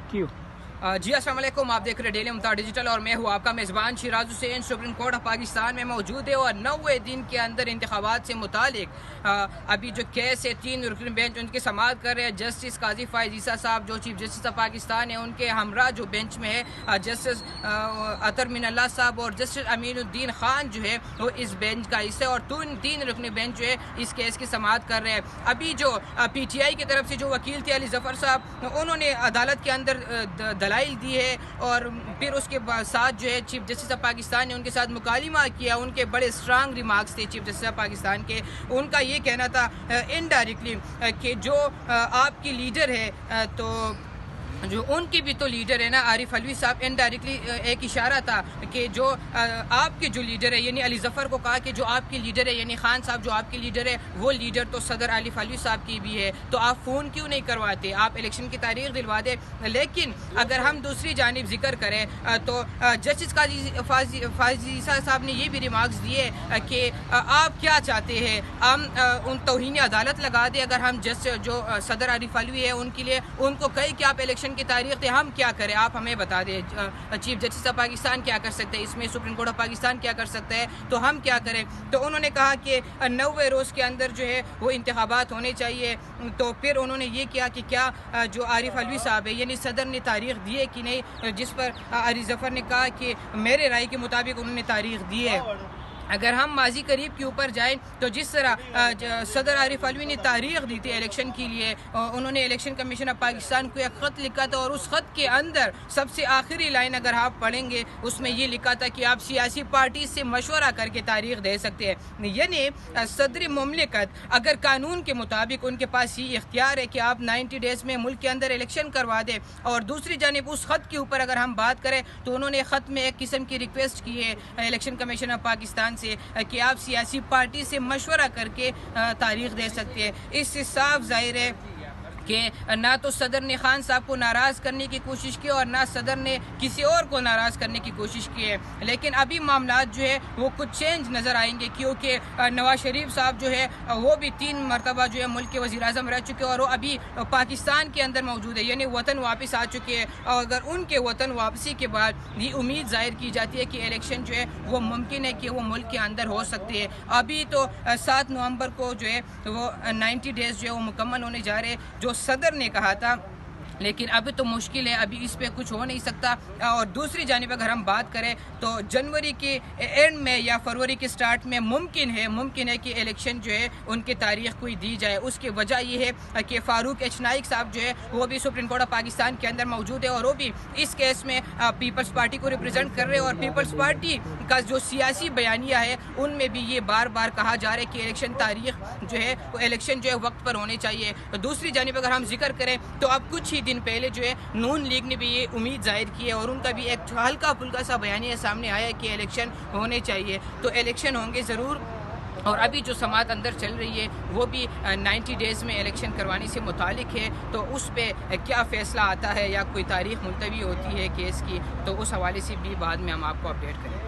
Thank you. जी अस्सलाम वालेकुम, आप देख रहे हैं डेली मुताबिक डिजिटल और मैं हूँ आपका मेज़बान Siraj Hussain. Supreme court of Pakistan में मौजूद है और 90 दिन के अंदर इंतखाबात से मुतालिक अभी जो केस है 3 रुकनी बेंच उनकी समाअत कर रहे हैं। जस्टिस काजी फ़ाइज़ ईसा साहब जो चीफ जस्टिस ऑफ पाकिस्तान है, उनके हमरा जो बेंच में है जस्टिस अतर मिनल्ला साहब और जस्टिस अमीनुद्दीन खान जो है वो इस बेंच का हिस्सा है और 3 रुकनी बेंच जो है इस केस की समाअत कर रहे हैं। अभी जो PTI की तरफ से जो वकील थे अली ज़फ़र साहब, उन्होंने अदालत के अंदर दलाइल दी है और फिर उसके साथ जो है चीफ जस्टिस ऑफ पाकिस्तान ने उनके साथ मुकालिमा किया। उनके बड़े स्ट्रांग रिमार्क्स थे चीफ जस्टिस ऑफ पाकिस्तान के। उनका ये कहना था इनडायरेक्टली कि जो आपकी लीडर है तो जो उनके भी तो लीडर है ना आरिफ अलवी साहब, इनडायरेक्टली एक इशारा था कि जो आपके जो लीडर है यानी अली ज़फ़र को कहा कि जो आपकी लीडर है यानी खान साहब जो आपके लीडर है वो लीडर तो सदर आरिफ अलवी साहब की भी है, तो आप फ़ोन क्यों नहीं करवाते, आप इलेक्शन की तारीख दिलवा दे। लेकिन अगर हम दूसरी जानिब जिक्र करें तो जस्टिस काजी फ़ाइज़ ईसा साहब ने ये भी रिमार्क्स दिए कि आप क्या चाहते हैं, हम उन तौहीन अदालत लगा दें अगर हम जो सदर आरिफ अलवी है उनके लिए उनको कहे कि आप इलेक्शन की तारीख थे, हम क्या करें, आप हमें बता दें। चीफ जस्टिस ऑफ पाकिस्तान क्या कर सकते हैं इसमें, सुप्रीम कोर्ट ऑफ पाकिस्तान क्या कर सकता है, तो हम क्या करें। तो उन्होंने कहा कि 90 रोज़ के अंदर जो है वो इंतखाबात होने चाहिए। तो फिर उन्होंने ये किया कि क्या जो आरिफ अलवी साहब है यानी सदर ने तारीख दी है कि नहीं, जिस पर अली ज़फ़र ने कहा कि मेरे राय के मुताबिक उन्होंने तारीख दी है। अगर हम माजी करीब के ऊपर जाएं तो जिस तरह सदर आरिफ अलवी ने तारीख दी थी इलेक्शन के लिए, उन्होंने इलेक्शन कमीशन ऑफ पाकिस्तान को एक ख़त लिखा था और उस ख़त के अंदर सबसे आखिरी लाइन अगर आप पढ़ेंगे उसमें ये लिखा था कि आप सियासी पार्टी से मशवरा करके तारीख दे सकते हैं। यानी सदर मुमलिकत अगर कानून के मुताबिक उनके पास ये इख्तियार है कि आप 90 डेज़ में मुल्क के अंदर इलेक्शन करवा दें। और दूसरी जानिब उस ख़त के ऊपर अगर हम बात करें तो उन्होंने ख़त में एक किस्म की रिक्वेस्ट की है इलेक्शन कमीशन ऑफ पाकिस्तान से कि आप सियासी पार्टी से मशवरा करके तारीख दे सकते हैं। इससे साफ जाहिर है कि ना तो सदर ने खान साहब को नाराज़ करने की कोशिश की और ना सदर ने किसी और को नाराज़ करने की कोशिश की है। लेकिन अभी मामला जो है वो कुछ चेंज नज़र आएंगे क्योंकि नवाज शरीफ साहब जो है वो भी 3 मरतबा जो है मुल्क के वज़ीर आज़म रह चुके हैं और वो अभी पाकिस्तान के अंदर मौजूद है यानी वतन वापस आ चुके हैं। और अगर उनके वतन वापसी के बाद ये उम्मीद ज़ाहिर की जाती है कि इलेक्शन जो है वो मुमकिन है कि वो मुल्क के अंदर हो सकते हैं। अभी तो 7 नवंबर को जो है वो 90 डेज़ जो है वो मुकम्मल होने जा रहे हैं जो सदर ने कहा था, लेकिन अभी तो मुश्किल है, अभी इस पे कुछ हो नहीं सकता। और दूसरी जानिब अगर हम बात करें तो जनवरी के एंड में या फरवरी के स्टार्ट में मुमकिन है कि इलेक्शन जो है उनकी तारीख कोई दी जाए। उसकी वजह ये है कि फ़ारूक एच नाइक साहब जो है वो भी सुप्रीम कोर्ट ऑफ पाकिस्तान के अंदर मौजूद है और वो भी इस केस में पीपल्स पार्टी को रिप्रेजेंट कर रहे हैं। और पीपल्स पार्टी का जो सियासी बयानिया है उनमें भी ये बार बार कहा जा रहा है कि इलेक्शन तारीख जो है वो इलेक्शन जो है वक्त पर होने चाहिए। तो दूसरी जानिब अगर हम जिक्र करें तो अब कुछ ही दिन पहले जो है नून लीग ने भी ये उम्मीद जाहिर की है और उनका भी एक हल्का फुल्का सा बयानिया सामने आया है कि इलेक्शन होने चाहिए। तो इलेक्शन होंगे ज़रूर। और अभी जो समाअत अंदर चल रही है वो भी 90 डेज़ में इलेक्शन करवाने से मुतालिक है। तो उस पर क्या फ़ैसला आता है या कोई तारीख मुलतवी होती है केस की, तो उस हवाले से भी बाद में हम आपको अपडेट करेंगे।